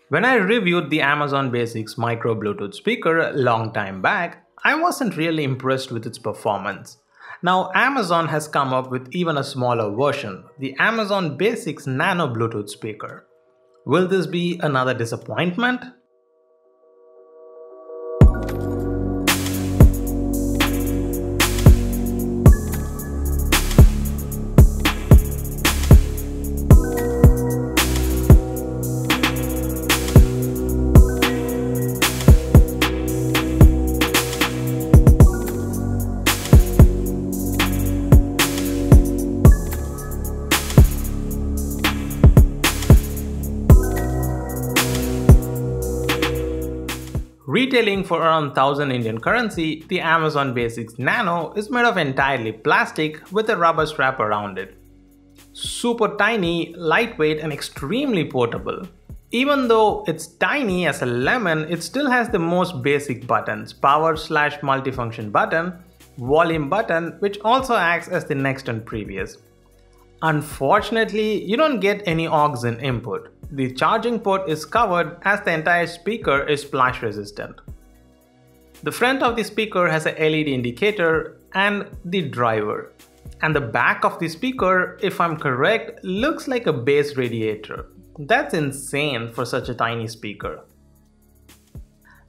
When I reviewed the Amazon Basics micro Bluetooth speaker a long time back, I wasn't really impressed with its performance. Now Amazon has come up with even a smaller version, the Amazon Basics Nano Bluetooth speaker. Will this be another disappointment? Retailing for around 1000 Indian currency, the Amazon Basics Nano is made of entirely plastic with a rubber strap around it. Super tiny, lightweight and extremely portable. Even though it's tiny as a lemon, it still has the most basic buttons, power/multifunction button, volume button, which also acts as the next and previous. Unfortunately, you don't get any aux-in input. The charging port is covered as the entire speaker is splash resistant. The front of the speaker has a LED indicator and the driver. And the back of the speaker, if I'm correct, looks like a bass radiator. That's insane for such a tiny speaker.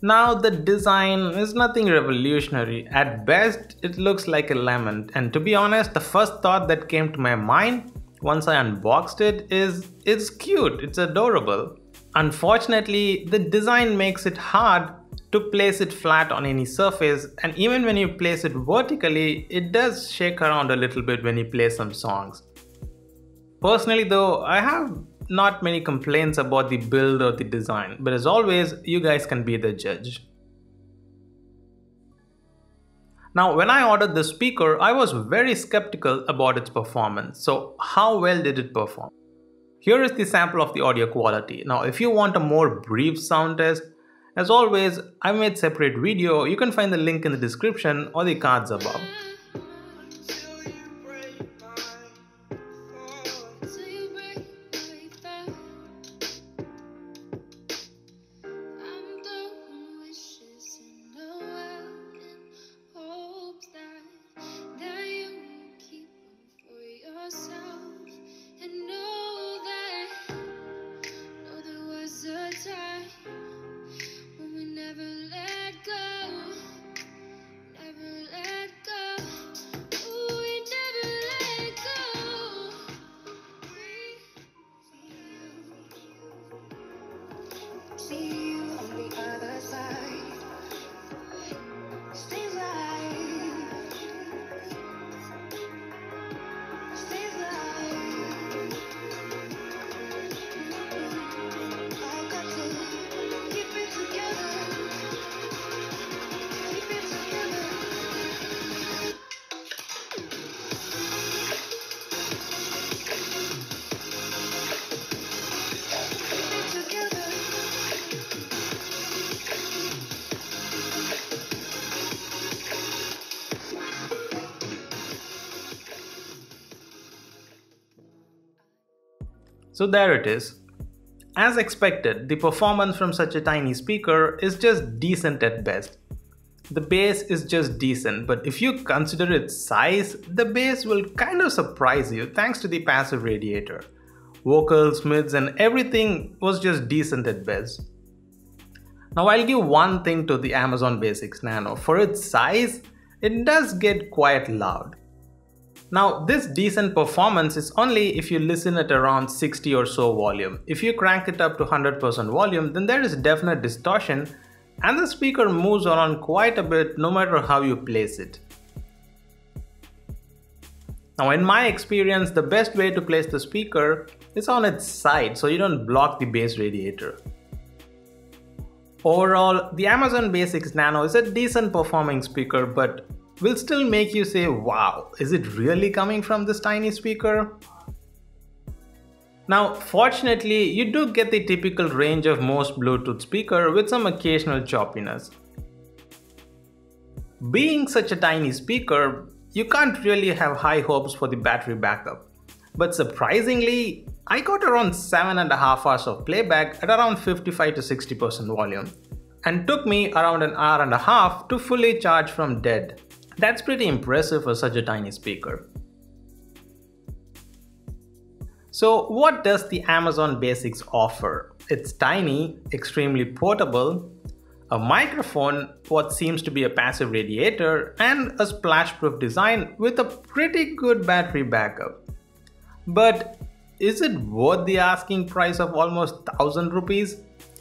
Now the design is nothing revolutionary. At best, it looks like a lemon, and to be honest, the first thought that came to my mind once I unboxed it is, it's cute, it's adorable. Unfortunately, the design makes it hard to place it flat on any surface, and even when you place it vertically, it does shake around a little bit when you play some songs. Personally though, I have not many complaints about the build or the design, but as always, you guys can be the judge. Now, when I ordered the speaker, I was very skeptical about its performance. So how well did it perform? Here is the sample of the audio quality. Now, if you want a more brief sound test, as always, I made separate video. You can find the link in the description or the cards above. So there it is. As expected, the performance from such a tiny speaker is just decent at best. The bass is just decent, but if you consider its size, the bass will kind of surprise you thanks to the passive radiator. Vocals, mids and everything was just decent at best. Now I'll give one thing to the Amazon Basics Nano. For its size, it does get quite loud. Now this decent performance is only if you listen at around 60 or so volume. If you crank it up to 100% volume, then there is definite distortion and the speaker moves around quite a bit no matter how you place it. Now in my experience, the best way to place the speaker is on its side so you don't block the bass radiator. Overall, the Amazon Basics Nano is a decent performing speaker, but will still make you say, wow, is it really coming from this tiny speaker? Now, fortunately, you do get the typical range of most Bluetooth speaker with some occasional choppiness. Being such a tiny speaker, you can't really have high hopes for the battery backup. But surprisingly, I got around 7.5 hours of playback at around 55 to 60% volume, and took me around an hour and a half to fully charge from dead. That's pretty impressive for such a tiny speaker. So what does the Amazon Basics offer? It's tiny, extremely portable, a microphone, what seems to be a passive radiator, and a splash-proof design with a pretty good battery backup. But is it worth the asking price of almost 1000 rupees?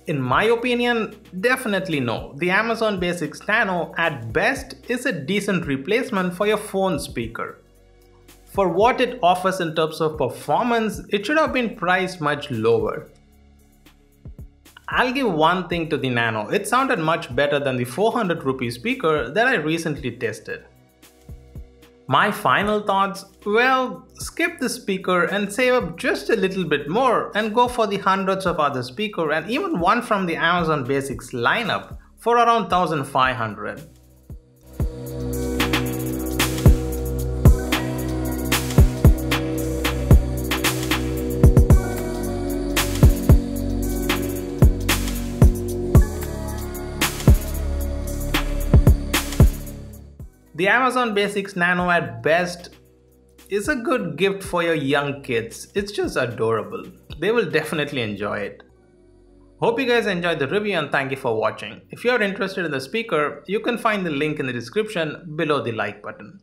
In my opinion, definitely no. The Amazon Basics Nano at best is a decent replacement for your phone speaker. For what it offers in terms of performance, it should have been priced much lower. I'll give one thing to the Nano, it sounded much better than the 400 rupee speaker that I recently tested. My final thoughts? Well, skip the speaker and save up just a little bit more and go for the hundreds of other speakers and even one from the Amazon Basics lineup for around 1500. The Amazon Basics Nano at best is a good gift for your young kids. It's just adorable. They will definitely enjoy it. Hope you guys enjoyed the review and thank you for watching. If you are interested in the speaker, you can find the link in the description below the like button.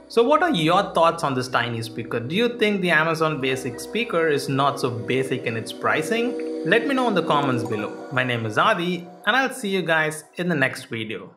So what are your thoughts on this tiny speaker? Do you think the Amazon Basics speaker is not so basic in its pricing? Let me know in the comments below. My name is Adi and I'll see you guys in the next video.